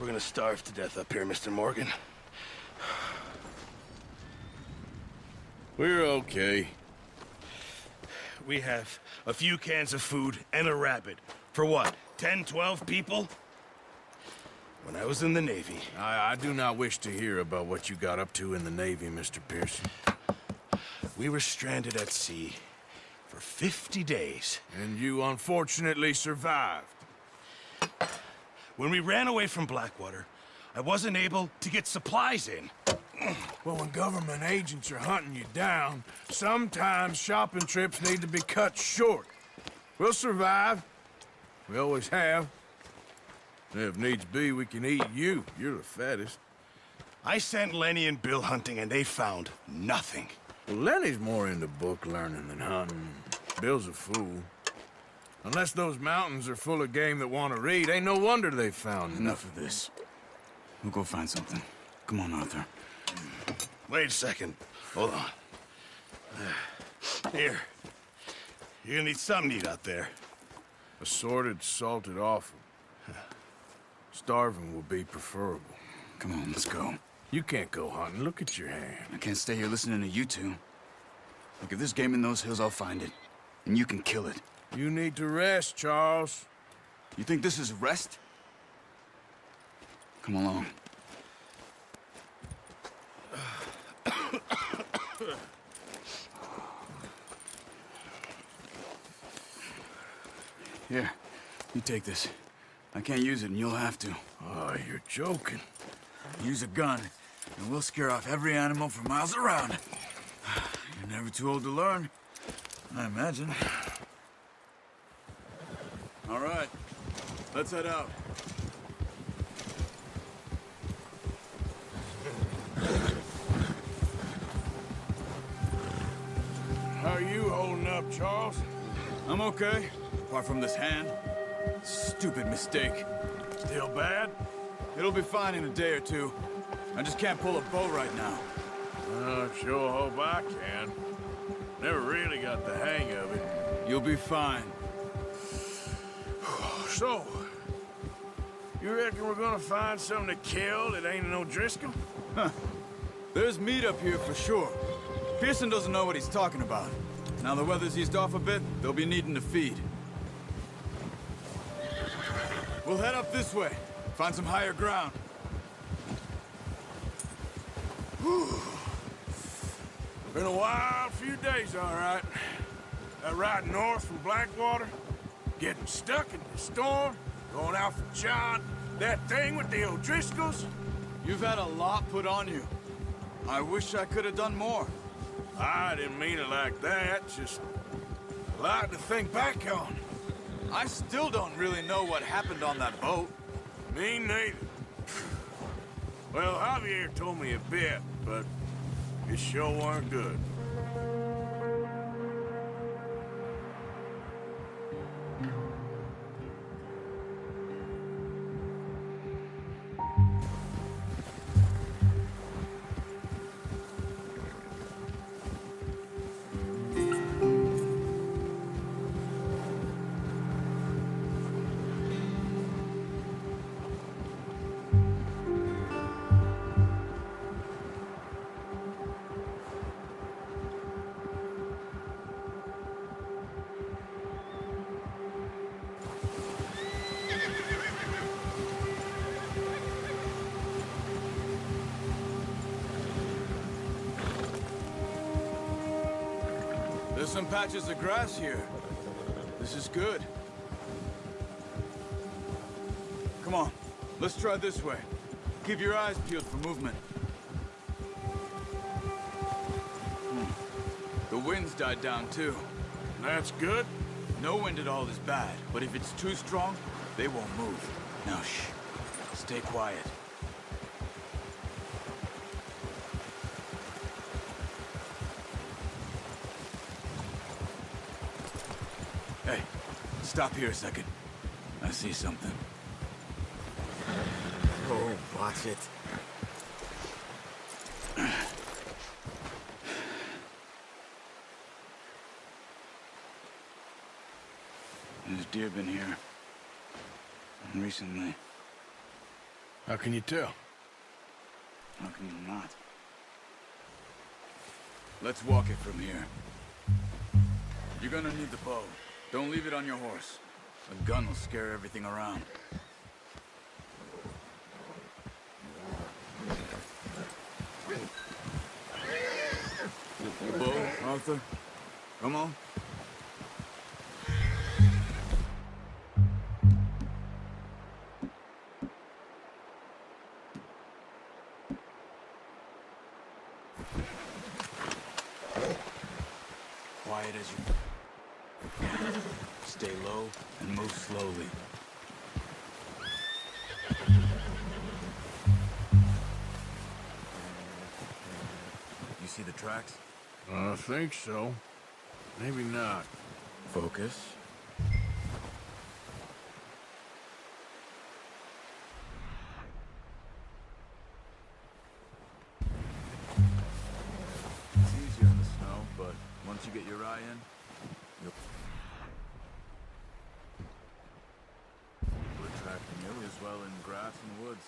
We're gonna starve to death up here, Mr. Morgan. We're okay. We have a few cans of food and a rabbit. For what, 10, 12 people? When I was in the Navy... I do not wish to hear about what you got up to in the Navy, Mr. Pearson. We were stranded at sea for 50 days. And you unfortunately survived. When we ran away from Blackwater, I wasn't able to get supplies in. Well, when government agents are hunting you down, sometimes shopping trips need to be cut short. We'll survive. We always have. And if needs be, we can eat you. You're the fattest. I sent Lenny and Bill hunting, and they found nothing. Well, Lenny's more into book learning than hunting. Bill's a fool. Unless those mountains are full of game that want to read, ain't no wonder they found Enough of this. We'll go find something. Come on, Arthur. Wait a second. Hold on. Here. You're gonna need something to eat out there. Assorted, salted offal. Starving will be preferable. Come on, let's go. You can't go hunting. Look at your hand. I can't stay here listening to you two. Look, if there's game in those hills, I'll find it. And you can kill it. You need to rest, Charles. You think this is rest? Come along. Here, you take this. I can't use it, and you'll have to. Oh, you're joking. Use a gun, and we'll scare off every animal for miles around. You're never too old to learn, I imagine. All right, let's head out. How are you holding up, Charles? I'm okay, apart from this hand. Stupid mistake. Still bad? It'll be fine in a day or two. I just can't pull a bow right now. Sure hope I can. Never really got the hang of it. You'll be fine. So, you reckon we're gonna find something to kill that ain't no Driscoll? Huh. There's meat up here for sure. Pearson doesn't know what he's talking about. Now the weather's eased off a bit, they'll be needing to feed. We'll head up this way. Find some higher ground. Whew. Been a wild few days, all right. That ride north from Blackwater, getting stuck in the storm, going out for John, that thing with the O'Driscolls. You've had a lot put on you. I wish I could have done more. I didn't mean it like that, just a lot to think back on. I still don't really know what happened on that boat. Me neither. Well, Javier told me a bit, but it sure weren't good. There's some patches of grass here. This is good. Come on, let's try this way. Keep your eyes peeled for movement. The wind's died down too. That's good. No wind at all is bad, but if it's too strong, they won't move. Now shh, stay quiet. Hey, stop here a second. I see something. Oh, watch it. There's deer been here. Recently. How can you tell? How can you not? Let's walk it from here. You're gonna need the bow. Don't leave it on your horse. A gun will scare everything around. The bow, Arthur? Come on. Quiet as you... Stay low and move slowly. You see the tracks? I think so. Maybe not. Focus. It's easier in the snow, but once you get your eye in, you'll... We're tracking you as well in grass and woods.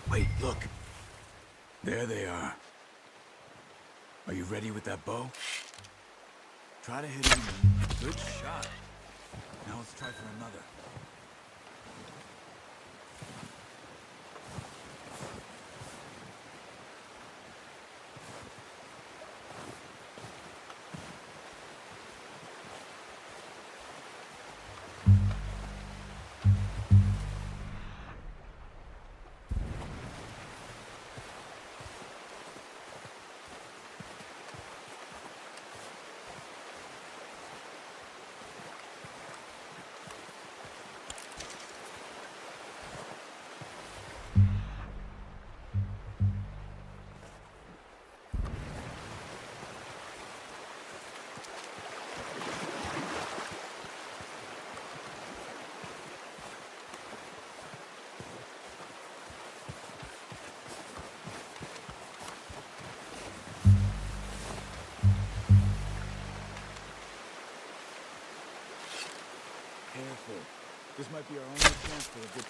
Wait, look. There they are. Are you ready with that bow? Try to hit him. Good shot. Now let's try for another. Careful. This might be our only chance for a good...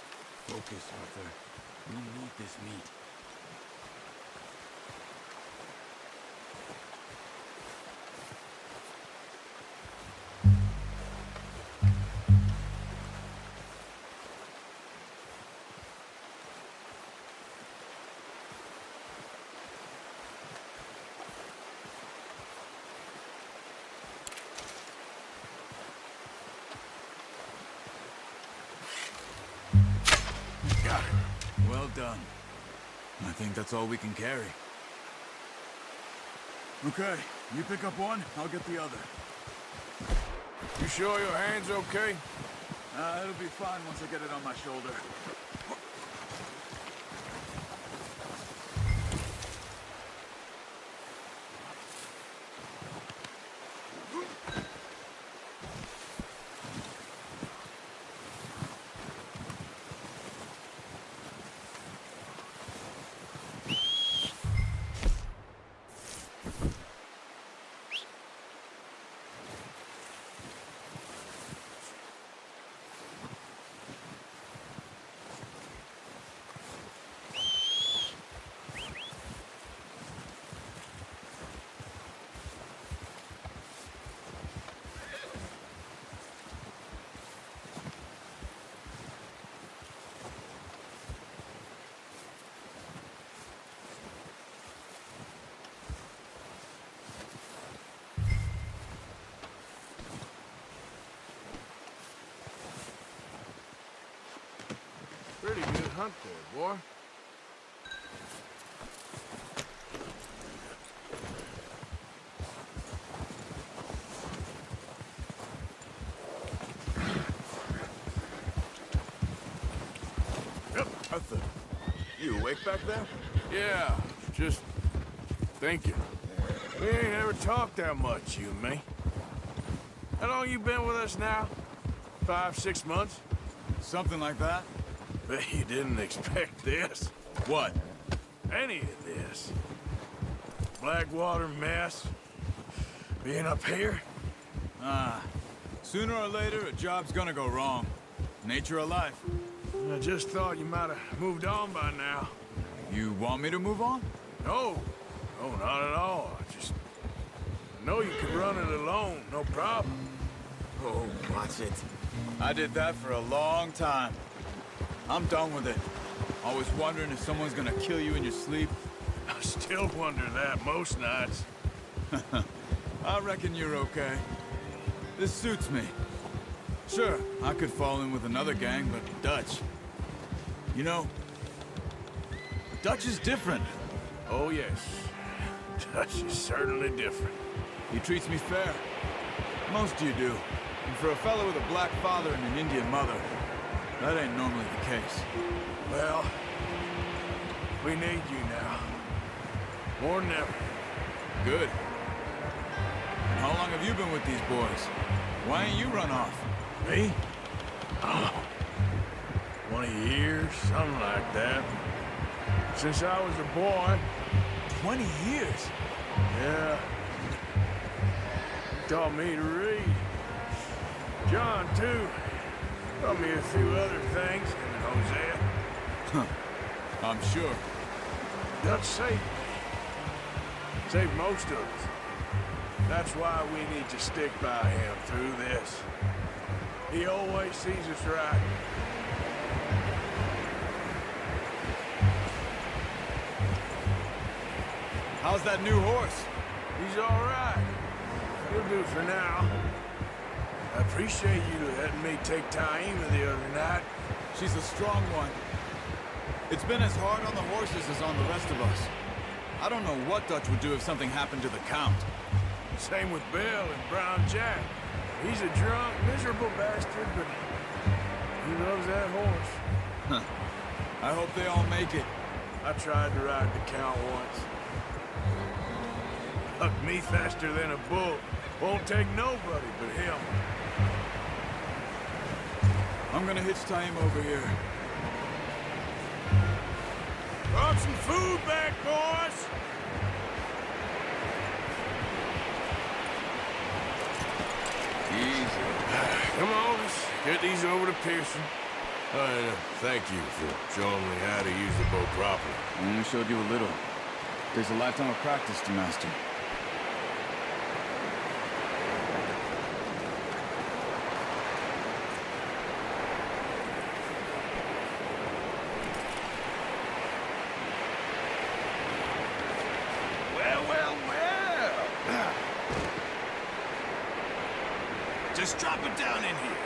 Focus, Arthur. We need this meat. Got it. Well done. I think that's all we can carry. Okay, you pick up one, I'll get the other. You sure your hand's okay? It'll be fine once I get it on my shoulder. hunt there, boy. Arthur, you awake back there? Yeah, just thinking. We ain't ever talked that much, you and me. How long you been with us now? 5, 6 months? Something like that. Bet you didn't expect this. What? Any of this. Blackwater mess. Being up here. Sooner or later, a job's gonna go wrong. Nature of life. I just thought you might have moved on by now. You want me to move on? No. No, not at all. I know you could run it alone, no problem. Oh, watch it. I did that for a long time. I'm done with it. Always wondering if someone's gonna kill you in your sleep. I still wonder that most nights. I reckon you're okay. This suits me. Sure, I could fall in with another gang, but Dutch... You know, Dutch is different. Oh, yes. Dutch is certainly different. He treats me fair. Most of you do. And for a fellow with a black father and an Indian mother, that ain't normally the case. Well, we need you now. More than ever. Good. And how long have you been with these boys? Why ain't you run off? Me? Oh, 20 years, something like that. Since I was a boy. 20 years? Yeah. He taught me to read. John, too. Taught me a few other things, him and Hosea. I'm sure. Dutch saved me. Saved most of us. That's why we need to stick by him through this. He always sees us right. How's that new horse? He's all right. He'll do for now. I appreciate you letting me take Taima the other night. She's a strong one. It's been as hard on the horses as on the rest of us. I don't know what Dutch would do if something happened to the Count. Same with Bill and Brown Jack. He's a drunk, miserable bastard, but he loves that horse. Huh. I hope they all make it. I tried to ride the Count once. Hucked me faster than a bull. Won't take nobody but him. I'm gonna hitch Taima over here. Brought some food back, boys! Easy. Come on, let's get these over to Pearson. Thank you for showing me how to use the bow properly. I only showed you a little. Takes a lifetime of practice to master. Well. Just drop it down in here.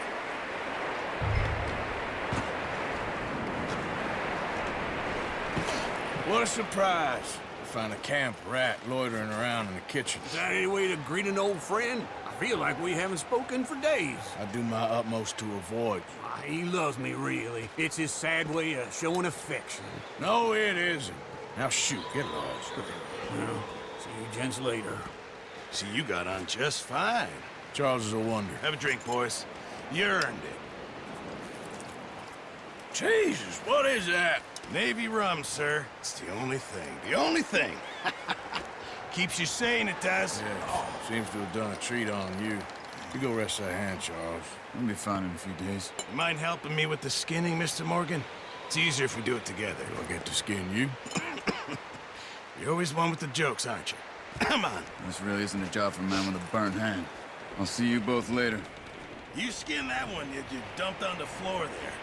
What a surprise. To find a camp rat loitering around in the kitchen. Is that any way to greet an old friend? I feel like we haven't spoken for days. I do my utmost to avoid you. Why, he loves me, really. It's his sad way of showing affection. No, it isn't. Now shoot, get lost. Well, see you gents later. See, you got on just fine. Charles is a wonder. Have a drink, boys. You earned it. Jesus, what is that? Navy rum, sir. It's the only thing. The only thing. Keeps you sane, it does. Yes, seems to have done a treat on you. You go rest that hand, Charles. I'll be fine in a few days. You mind helping me with the skinning, Mr. Morgan? It's easier if we do it together. Do I get to skin you? You're always one with the jokes, aren't you? Come on. This really isn't a job for a man with a burnt hand. I'll see you both later. You skin that one you dumped on the floor there.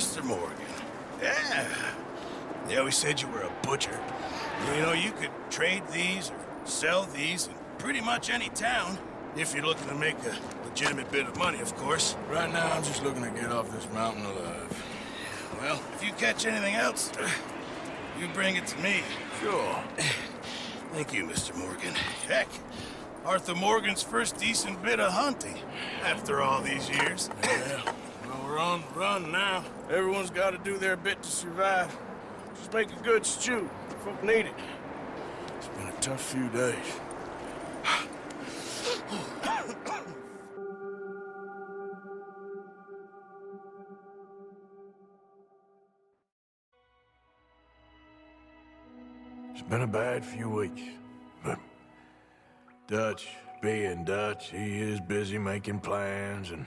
Mr. Morgan. Yeah. They always said you were a butcher. You know, you could trade these or sell these in pretty much any town, if you're looking to make a legitimate bit of money, of course. Right now, I'm just looking to get off this mountain alive. Well, if you catch anything else, you bring it to me. Sure. Thank you, Mr. Morgan. Heck, Arthur Morgan's first decent bit of hunting after all these years. Yeah. Well, we're on the run now. Everyone's got to do their bit to survive. Just make a good stew. Folk need it. It's been a tough few days. It's been a bad few weeks, but Dutch being Dutch, he is busy making plans, and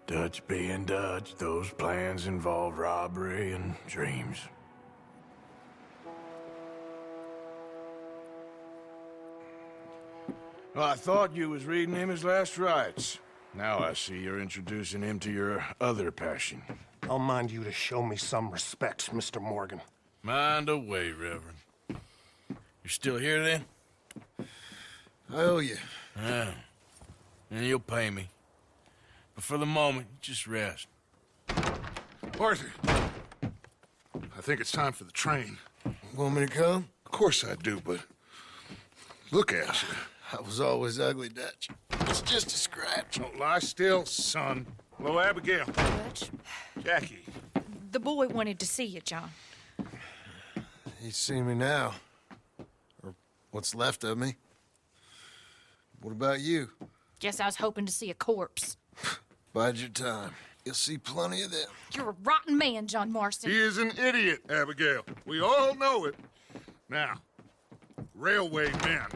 Dutch being Dutch, those plans involve robbery and dreams. Well, I thought you was reading him his last rites. Now I see you're introducing him to your other passion. I'll mind you to show me some respect, Mr. Morgan. Mind away, Reverend. You still here, then? I owe you. Yeah. And you'll pay me. But for the moment, just rest. Arthur, I think it's time for the train. Want me to come? Of course I do, but look at you. I was always ugly, Dutch. It's just a scratch. Don't lie still, son. Hello, Abigail. Dutch, Jackie. the boy wanted to see you, John. He's seen me now. Or what's left of me. What about you? Guess I was hoping to see a corpse. Bide your time. You'll see plenty of them. You're a rotten man, John Marston. He is an idiot, Abigail. We all know it. Now, railway men.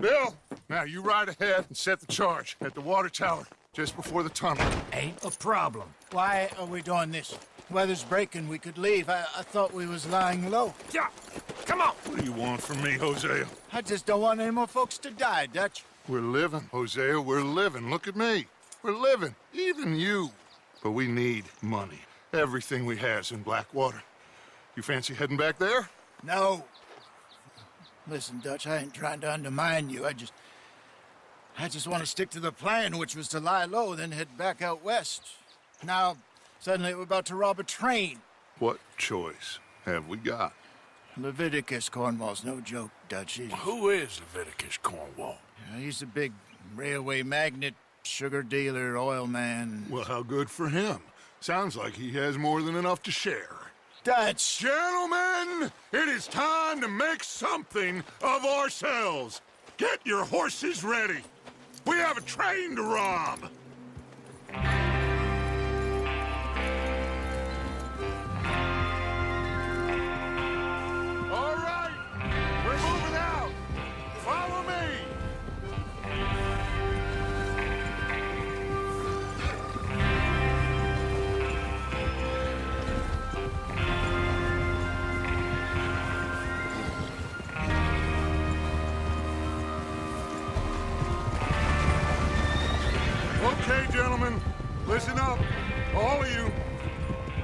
Bill, now you ride ahead and set the charge at the water tower just before the tunnel. Ain't a problem. Why are we doing this? Weather's breaking. We could leave. I thought we was lying low. Yeah, come on. What do you want from me, Hosea? I just don't want any more folks to die, Dutch. We're living, Hosea. We're living. Look at me. We're living. Even you. But we need money. Everything we has in Blackwater. You fancy heading back there? No. Listen, Dutch, I ain't trying to undermine you. I just want to stick to the plan, which was to lie low, then head back out west. Now, suddenly we're about to rob a train. What choice have we got? Leviticus Cornwall's no joke, Dutch. Who is Leviticus Cornwall? He's a big railway magnate, sugar dealer, oil man. Well, how good for him. Sounds like he has more than enough to share. Dutch! Gentlemen, it is time to make something of ourselves. Get your horses ready. We have a train to rob. All right, we're moving out. Follow me. Okay, gentlemen, listen up, all of you.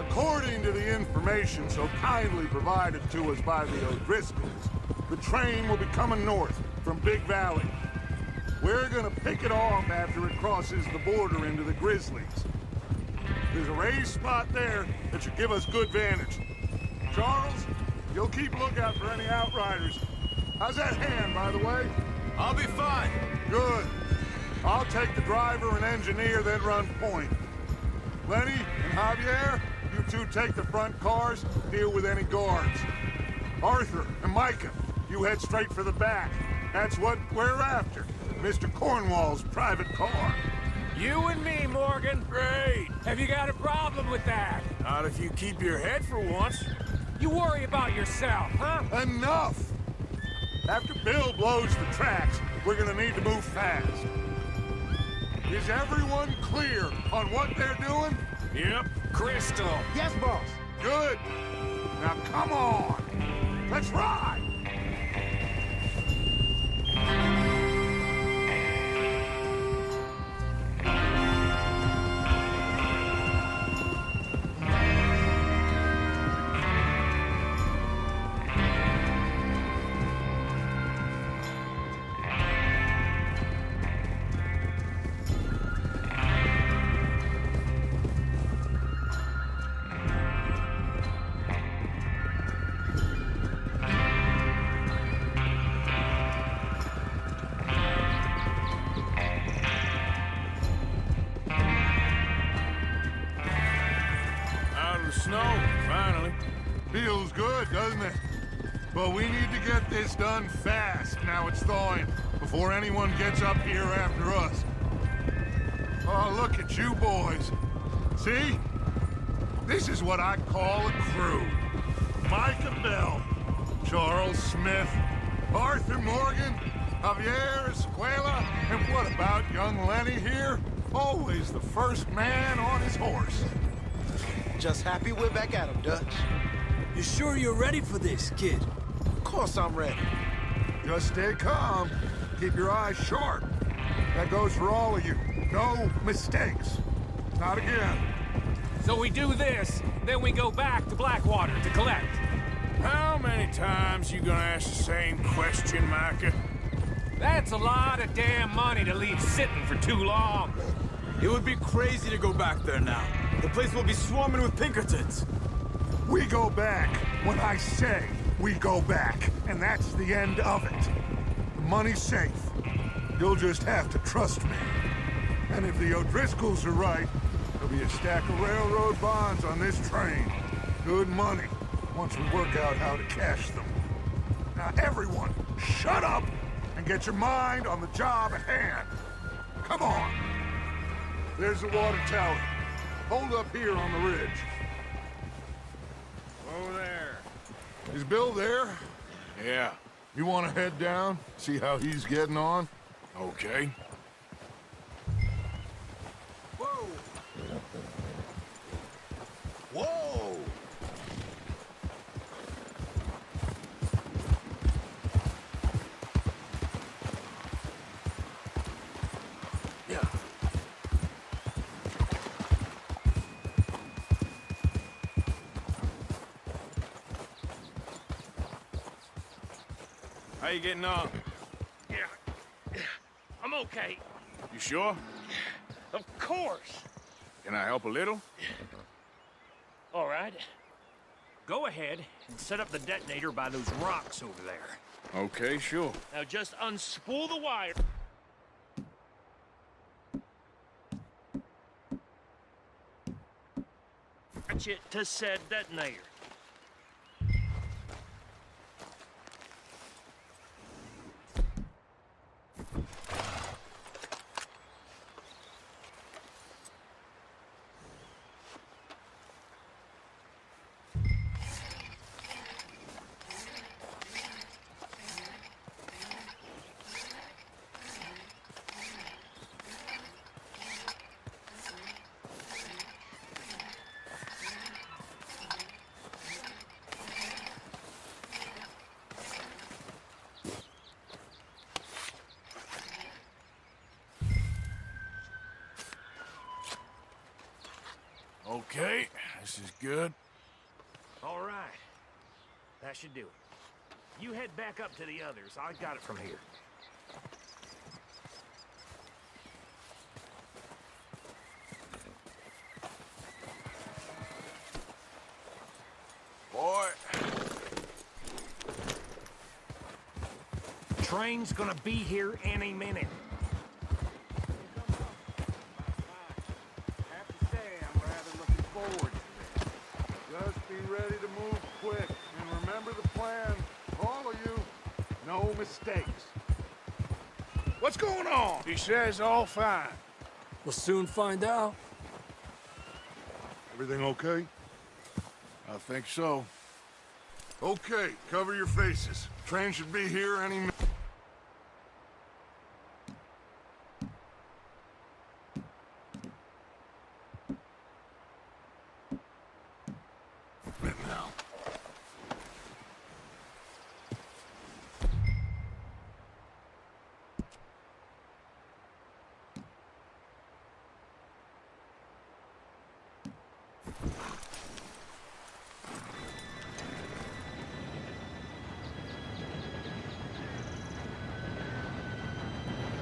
According to the information so kindly provided to us by the O'Driscolls, the train will be coming north from Big Valley. We're gonna pick it off after it crosses the border into the Grizzlies. There's a raised spot there that should give us good vantage. Charles, you'll keep lookout for any outriders. How's that hand, by the way? I'll be fine. Good. I'll take the driver and engineer, then run point. Lenny and Javier, you two take the front cars, deal with any guards. Arthur and Micah, you head straight for the back. That's what we're after. Mr. Cornwall's private car. You and me, Morgan. Great. Have you got a problem with that? Not if you keep your head for once. You worry about yourself, huh? Enough! After Bill blows the tracks, we're gonna need to move fast. Is everyone clear on what they're doing? Yep. Crystal. Yes, boss. Good. Now come on. Let's ride. But we need to get this done fast. Now it's thawing, before anyone gets up here after us. Oh, look at you boys. See? This is what I call a crew. Micah Bell, Charles Smith, Arthur Morgan, Javier Escuela, and what about young Lenny here? Always the first man on his horse. Just happy we're back at him, Dutch. You sure you're ready for this, kid? Of course I'm ready. Just stay calm. Keep your eyes sharp. That goes for all of you. No mistakes. Not again. So we do this, then we go back to Blackwater to collect. How many times you gonna ask the same question, Micah? That's a lot of damn money to leave sitting for too long. It would be crazy to go back there now. The place will be swarming with Pinkertons. We go back when I say we go back, and that's the end of it. The money's safe. You'll just have to trust me. And if the O'Driscolls are right, there'll be a stack of railroad bonds on this train. Good money, once we work out how to cash them. Now everyone, shut up and get your mind on the job at hand. Come on. There's the water tower. Hold up here on the ridge. Over there. Is Bill there? Yeah. You want to head down, see how he's getting on? Okay. Whoa! Whoa! Yeah. How you getting on? Yeah, I'm okay. You sure? Of course. Can I help a little? All right. Go ahead and set up the detonator by those rocks over there. Okay, sure. Now just unspool the wire. Attach it to said detonator. Okay, this is good. All right. That should do it. You head back up to the others. I got it from here. Boy. Train's gonna be here any minute. I have to say, I'm rather looking forward to this. Just be ready to move quick, and remember the plan. All of you, no mistakes. What's going on? He says all fine. We'll soon find out. Everything okay? I think so. Okay, cover your faces. Train should be here any minute. Now.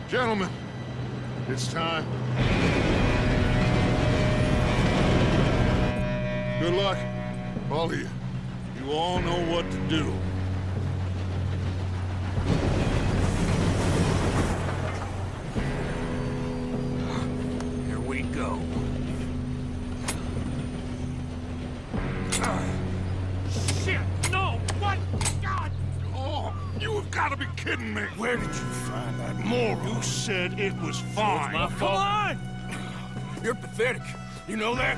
Gentlemen, it's time. Good luck, all of you. You all know what to do. Here we go. Shit! No! What? God gotta be kidding me! Where did you find that moron? You said it was fine. My fault. Come on! You're pathetic. You know that?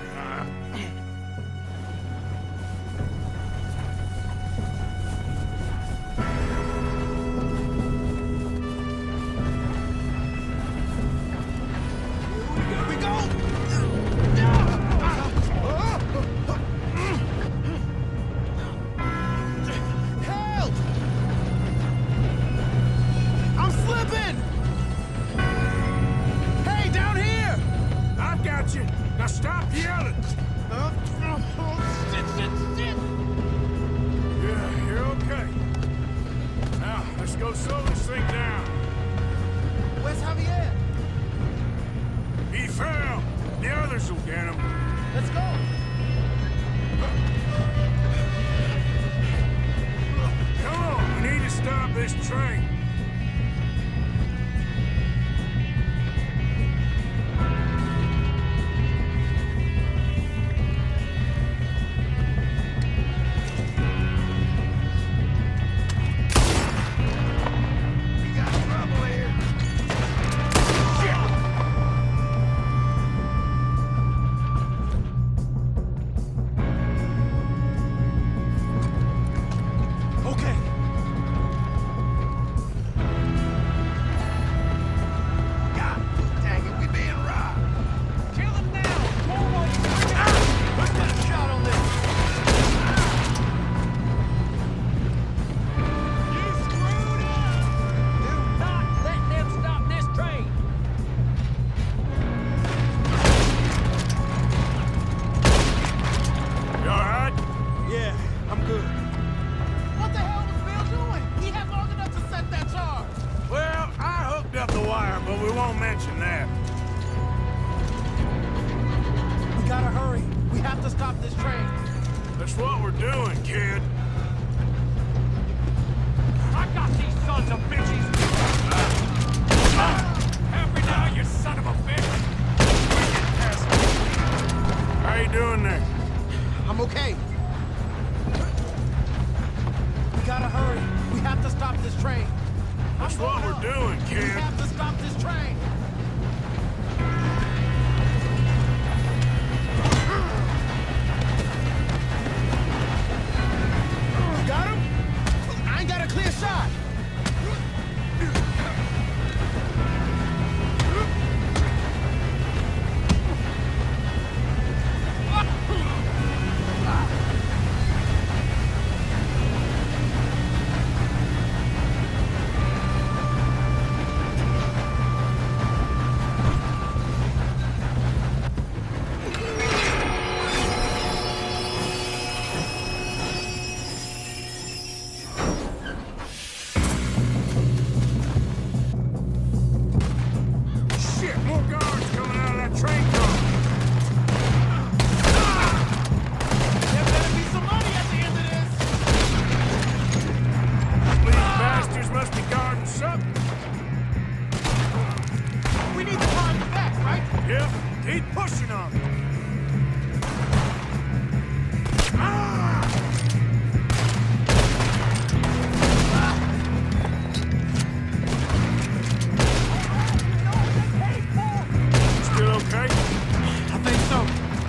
Now stop yelling! Shit! Yeah, you're okay. Now, let's go slow this thing down. Where's Javier? He fell. The others will get him. Let's go. Come on, we need to stop this train. But we won't mention that. We gotta hurry. We have to stop this train. That's what we're doing, kid. I got these sons of bitches! Help me now, you son of a bitch! How you doing there? I'm okay. We gotta hurry. We have to stop this train. That's what we're doing, We kid. have to stop this train. Got him? I ain't got a clear shot. Keep pushing on it. Still okay? I think so.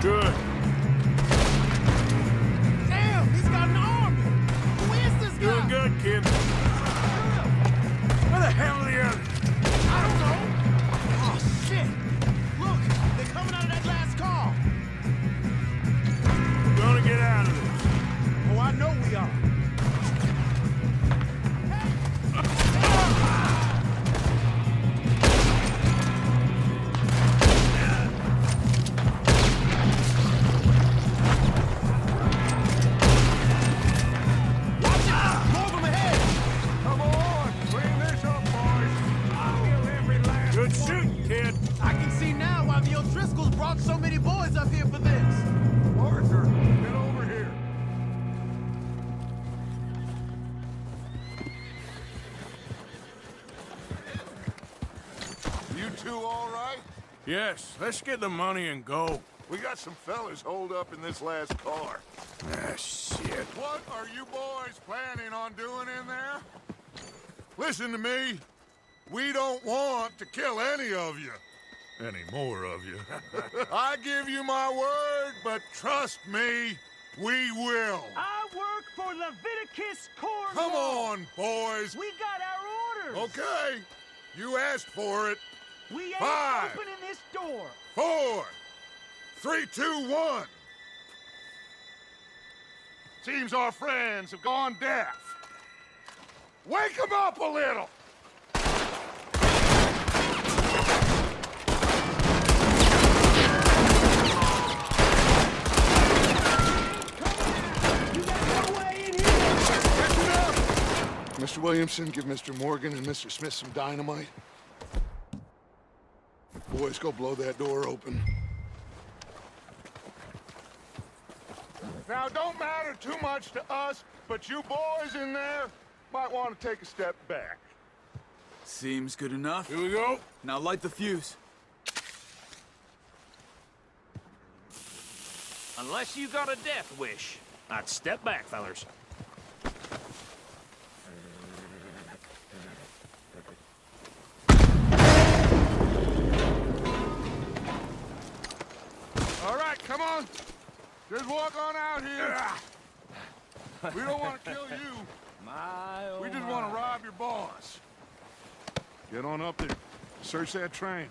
Good. Damn, he's got an army. Who is this guy? Doing good, kid. Where the hell are the others? I don't know. Oh, shit. Look, they're coming out of that last car. We're gonna get out of this. Oh, I know we are. Good shooting, kid. I can see now why the O'Driscolls brought so many boys up here for this. Arthur, get over here. You two all right? Yes, let's get the money and go. We got some fellas holed up in this last car. Ah, shit. What are you boys planning on doing in there? Listen to me. We don't want to kill any of you. Any more of you. I give you my word, but trust me, we will. I work for Leviticus Corps. Come on, boys. We got our orders. Okay. You asked for it. We ain't 5, opening this door. 4, 3, 2, 1. Seems our friends have gone deaf. Wake them up a little. Mr. Williamson, give Mr. Morgan and Mr. Smith some dynamite. Boys, go blow that door open. Now, it don't matter too much to us, but you boys in there might want to take a step back. Seems good enough. Here we go. Now light the fuse. Unless you got a death wish, I'd step back, fellers. All right, come on. Just walk on out here. We don't want to kill you. We just want to rob your boss. Get on up there. Search that train.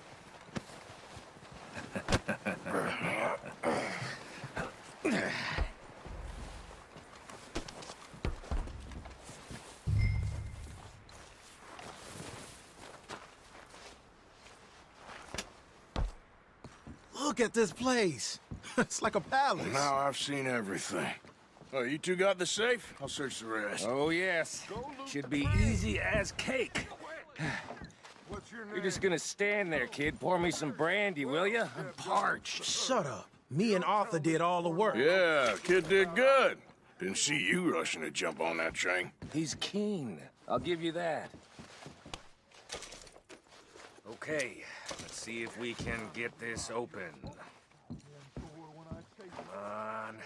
Look at this place. It's like a palace. Now I've seen everything. Oh, you two got the safe? I'll search the rest. Oh, yes. Should be easy as cake. What's your name? You're just gonna stand there, kid. Pour me some brandy, will you? I'm parched. Shut up. Me and Arthur did all the work. Yeah, kid did good. Didn't see you rushing to jump on that train. He's keen. I'll give you that. Okay, let's see if we can get this open. Come on.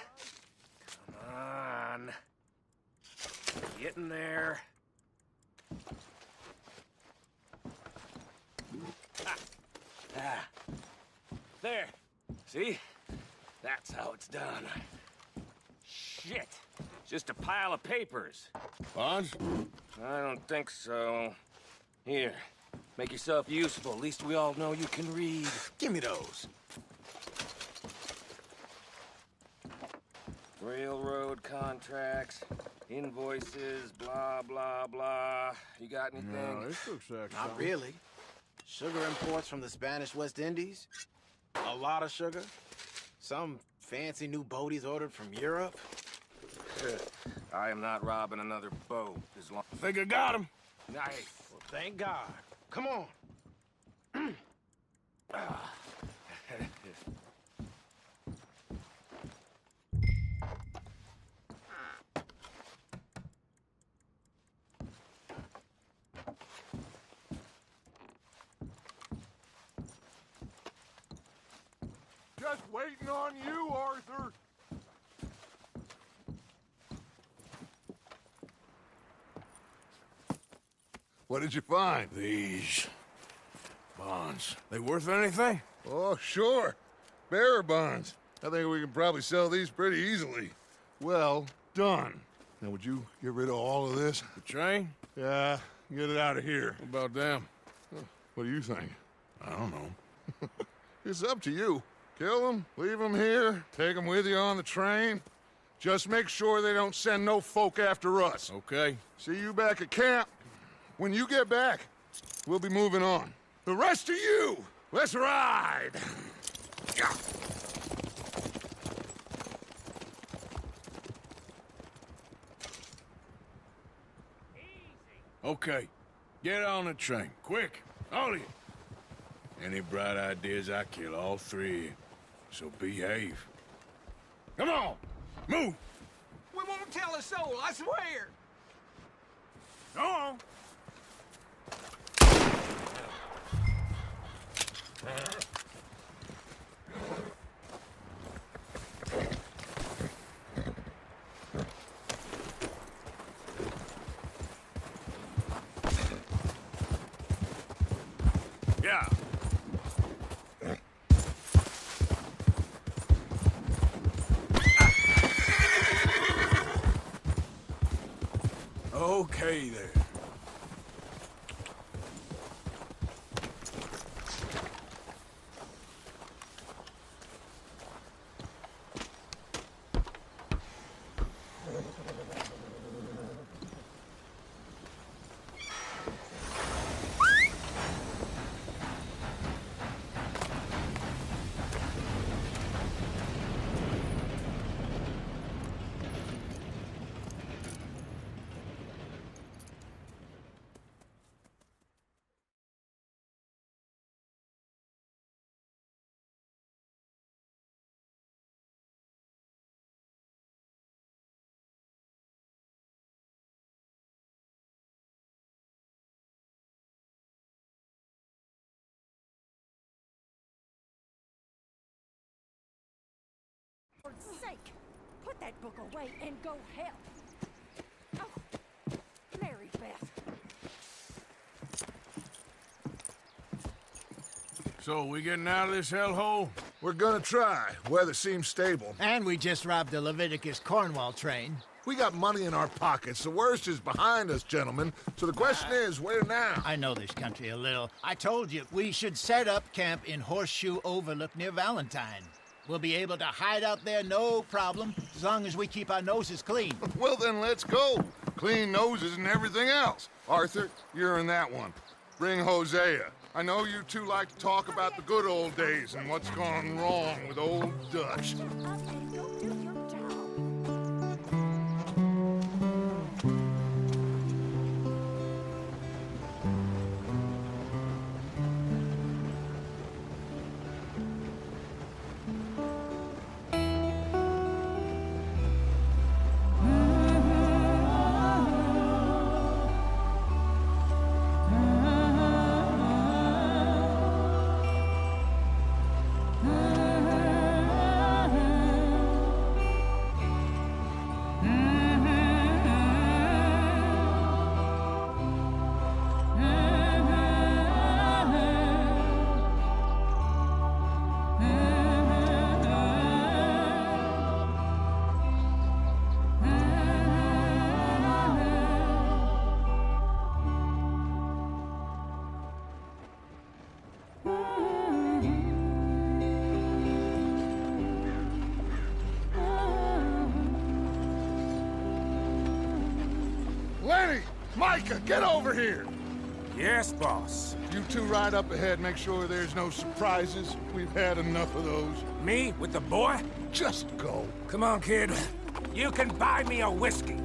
Come on. Getting there. Ah. There. See? That's how it's done. Shit. Just a pile of papers. Bonds? I don't think so. Here. Make yourself useful. At least we all know you can read. Give me those. Railroad contracts, invoices, blah, blah, blah. You got anything? No, this looks like Not really. Sugar imports from the Spanish West Indies. A lot of sugar. Some fancy new boat he's ordered from Europe. I am not robbing another boat as long... Think I got him. Nice. Well, thank God. Come on. Just waiting on you, Arthur. What did you find? These bonds. They worth anything? Oh, sure. Bearer bonds. I think we can probably sell these pretty easily. Well done. Now, would you get rid of all of this? The train? Yeah, get it out of here. What about them? What do you think? I don't know. It's up to you. Kill them, leave them here, take them with you on the train. Just make sure they don't send no folk after us. Okay. See you back at camp. When you get back, we'll be moving on. The rest of you, let's ride! Okay. Get on the train. Quick. All of you. Any bright ideas, I kill all three of you. So behave. Come on! Move! We won't tell a soul, I swear. Go on! Yeah. Okay there. For sake, put that book away and go help. Oh, Mary Beth. So, we getting out of this hellhole? We're gonna try. Weather seems stable. And we just robbed the Leviticus Cornwall train. We got money in our pockets. The worst is behind us, gentlemen. So the question is, where now? I know this country a little. I told you, we should set up camp in Horseshoe Overlook near Valentine. We'll be able to hide out there, no problem, as long as we keep our noses clean. Well, then let's go. Clean noses and everything else. Arthur, you're in that one. Bring Hosea. I know you two like to talk about the good old days and what's gone wrong with old Dutch. Lenny! Micah, get over here! Yes, boss. You two ride up ahead, make sure there's no surprises. We've had enough of those. Me with the boy? Just go. Come on, kid. You can buy me a whiskey.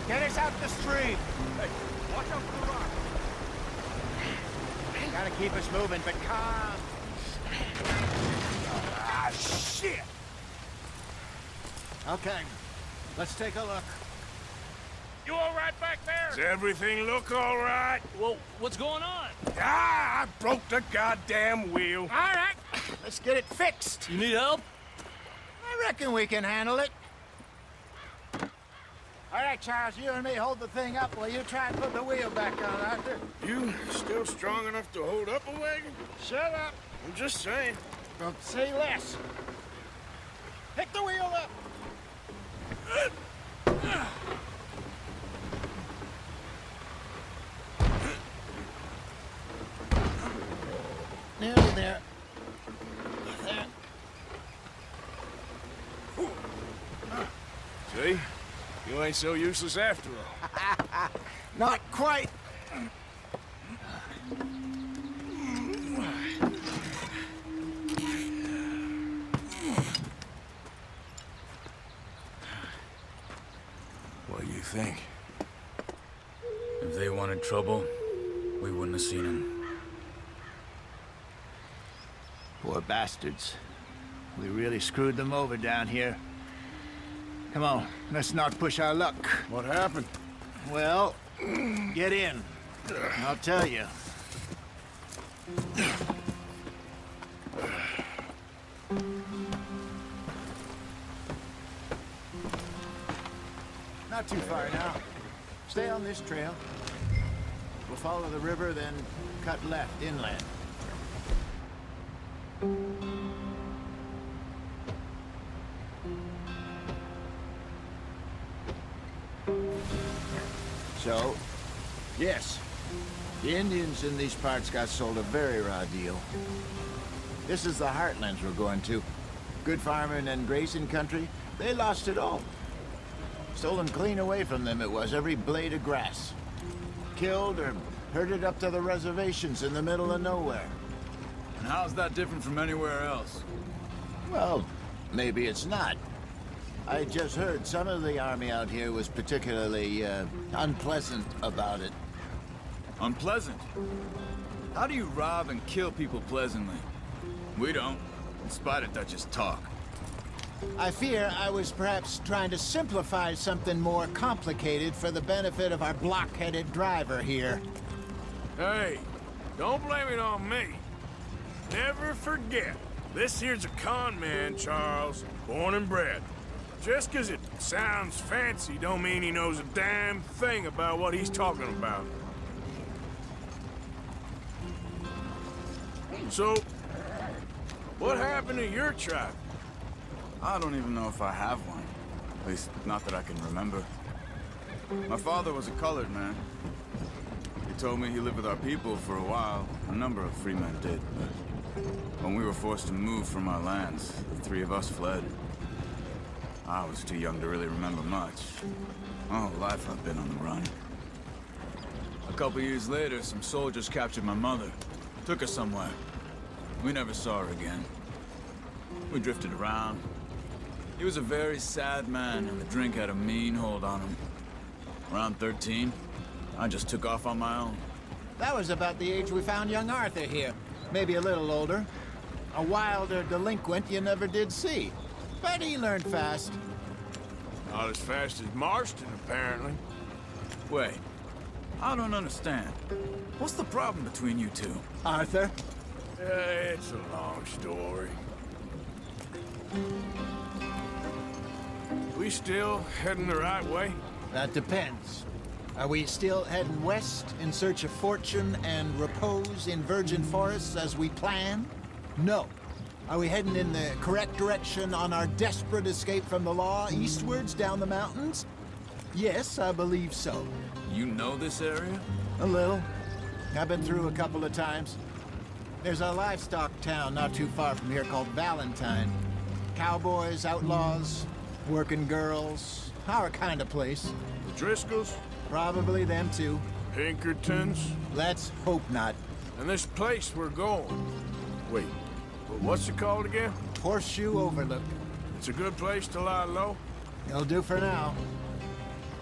Get us out the street. Hey, watch out for the rock. Gotta keep us moving, but calm. Ah, shit! Okay, let's take a look. You all right back there? Does everything look all right? Well, what's going on? Ah, I broke the goddamn wheel. All right, let's get it fixed. You need help? I reckon we can handle it. All right, Charles, you and me hold the thing up while you try and put the wheel back on, Arthur. You still strong enough to hold up a wagon? Shut up. I'm just saying. Don't say less. Pick the wheel up. Nearly there. There. See? You ain't so useless after all. Not quite. think? If they wanted trouble, we wouldn't have seen them. Poor bastards. We really screwed them over down here. Come on, let's not push our luck. What happened? Well, get in. I'll tell you. Not too far now. Stay on this trail. We'll follow the river, then cut left inland. So, yes, the Indians in these parts got sold a very raw deal. This is the heartlands we're going to. Good farming and grazing country, they lost it all. Stolen clean away from them it was, every blade of grass. Killed or herded up to the reservations in the middle of nowhere. And how's that different from anywhere else? Well, maybe it's not. I just heard some of the army out here was particularly, unpleasant about it. Unpleasant? How do you rob and kill people pleasantly? We don't, in spite of Dutch's talk. I fear I was perhaps trying to simplify something more complicated for the benefit of our block-headed driver here. Hey, don't blame it on me. Never forget, this here's a con man, Charles, born and bred. Just 'cause it sounds fancy don't mean he knows a damn thing about what he's talking about. So, what happened to your tribe? I don't even know if I have one. At least, not that I can remember. My father was a colored man. He told me he lived with our people for a while. A number of free men did, but when we were forced to move from our lands, the three of us fled. I was too young to really remember much. My whole life I've been on the run. A couple years later, some soldiers captured my mother. Took her somewhere. We never saw her again. We drifted around. He was a very sad man, and the drink had a mean hold on him. Around 13, I just took off on my own. That was about the age we found young Arthur here. Maybe a little older. A wilder delinquent you never did see. But he learned fast. Not as fast as Marston, apparently. Wait, I don't understand. What's the problem between you two? Arthur? It's a long story. We still heading the right way? That depends. Are we still heading west in search of fortune and repose in virgin forests as we planned? No. Are we heading in the correct direction on our desperate escape from the law eastwards down the mountains? Yes, I believe so. You know this area? A little. I've been through a couple of times. There's a livestock town not too far from here called Valentine. Cowboys, outlaws, working girls, our kind of place. The Driscolls? Probably them too. Pinkertons? Let's hope not. And this place we're going. Wait, what's it called again? Horseshoe Overlook. It's a good place to lie low? It'll do for now.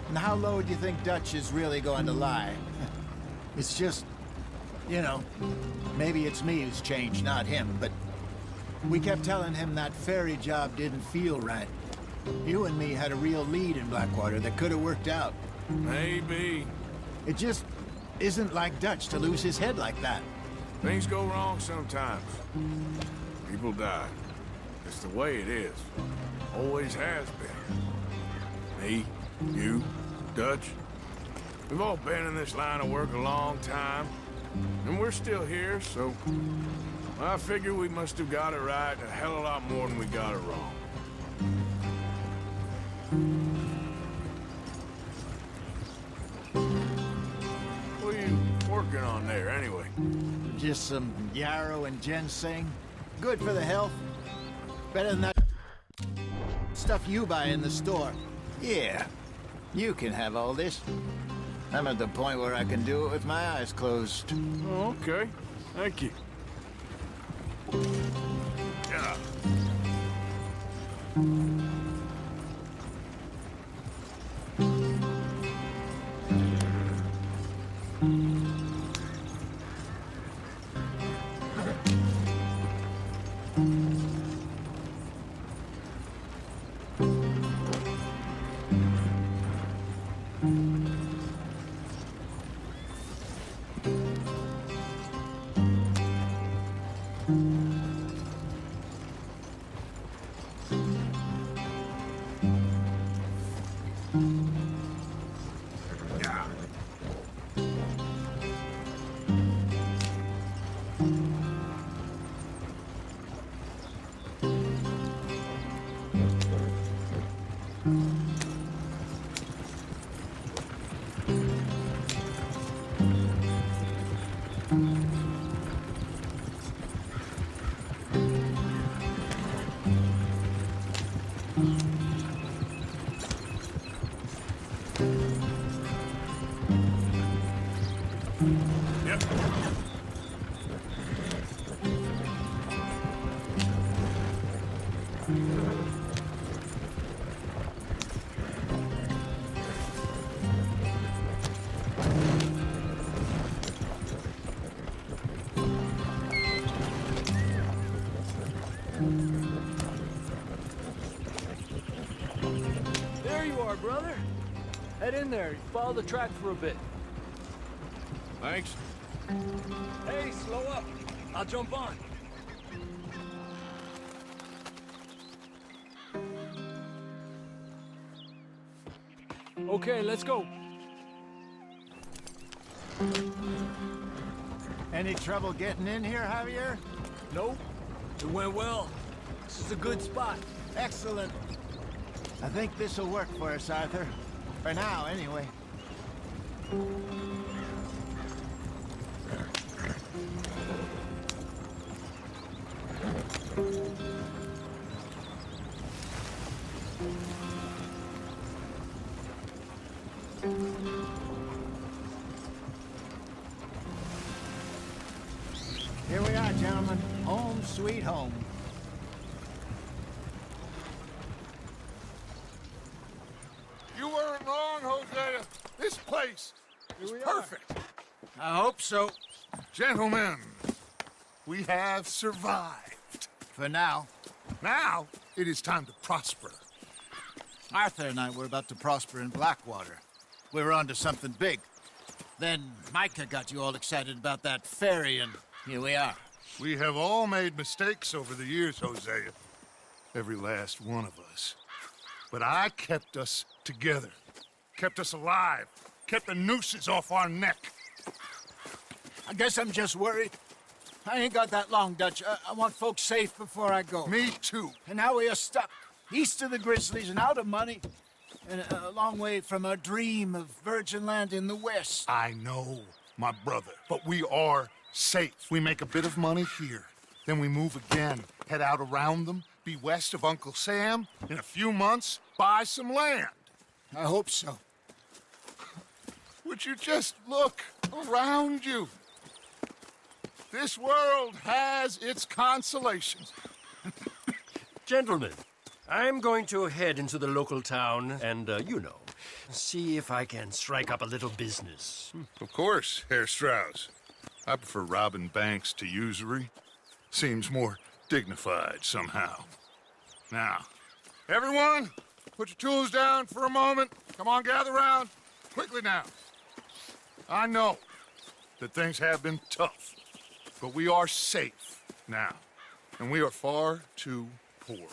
And how low do you think Dutch is really going to lie? It's just, you know, maybe it's me who's changed, not him, but we kept telling him that ferry job didn't feel right. You and me had a real lead in Blackwater that could have worked out. Maybe. It just isn't like Dutch to lose his head like that. Things go wrong sometimes. People die. It's the way it is. Always has been. Me, you, Dutch. We've all been in this line of work a long time. And we're still here, so I figure we must have got it right a hell of a lot more than we got it wrong. What are you working on there, anyway? Just some yarrow and ginseng. Good for the health. Better than that stuff you buy in the store. Yeah, you can have all this. I'm at the point where I can do it with my eyes closed. Oh, okay. Thank you. Yeah. There you are, brother. Head in there. Follow the track for a bit. Thanks. Hey, slow up. I'll jump on. Okay, let's go. Any trouble getting in here, Javier? Nope. It went well. This is a good spot. Excellent. I think this'll work for us, Arthur. For now, anyway. Here we are, gentlemen. Home sweet home. You weren't wrong, Hosea. This place is perfect. I hope so. Gentlemen, we have survived. For now. Now, it is time to prosper. Arthur and I were about to prosper in Blackwater. We were onto something big. Then Micah got you all excited about that ferry, and here we are. We have all made mistakes over the years, Hosea. Every last one of us. But I kept us together. Kept us alive. Kept the nooses off our neck. I guess I'm just worried. I ain't got that long, Dutch. I want folks safe before I go. Me too. And now we are stuck, east of the Grizzlies and out of money, and a long way from our dream of virgin land in the west. I know, my brother, but we are safe. We make a bit of money here, then we move again, head out around them, be west of Uncle Sam, in a few months, buy some land. I hope so. Would you just look around you? This world has its consolations. Gentlemen, I'm going to head into the local town and, you know, see if I can strike up a little business. Of course, Herr Strauss. I prefer robbing banks to usury. Seems more dignified somehow. Now, everyone, put your tools down for a moment. Come on, gather round. Quickly now. I know that things have been tough, but we are safe now, and we are far too poor.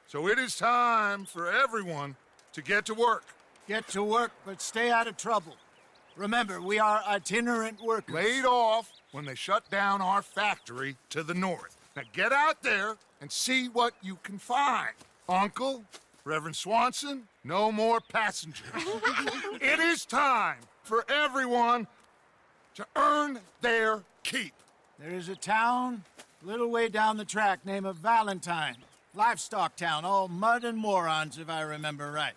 So it is time for everyone to get to work. Get to work, but stay out of trouble. Remember, we are itinerant workers. Laid off when they shut down our factory to the north. Now get out there and see what you can find. Uncle, Reverend Swanson, no more passengers. It is time for everyone to earn their keep. There is a town a little way down the track named Valentine. Livestock town, all mud and morons, if I remember right.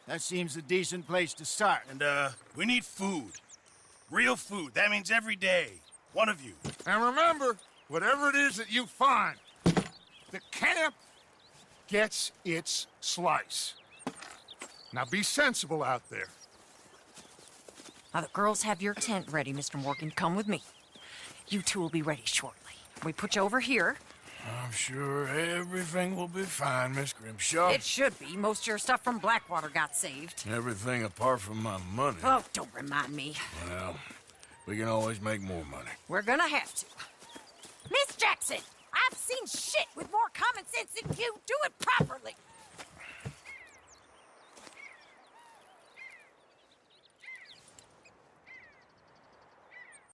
That seems a decent place to start. And, we need food. Real food. That means every day. One of you. And remember, whatever it is that you find, the camp gets its slice. Now be sensible out there. Now, the girls have your tent ready, Mr. Morgan. Come with me. You two will be ready shortly. We put you over here, I'm sure everything will be fine, Miss Grimshaw. It should be. Most of your stuff from Blackwater got saved. Everything apart from my money. Oh, don't remind me. Well, we can always make more money. We're gonna have to. Miss Jackson, I've seen shit with more common sense than you. Do it properly.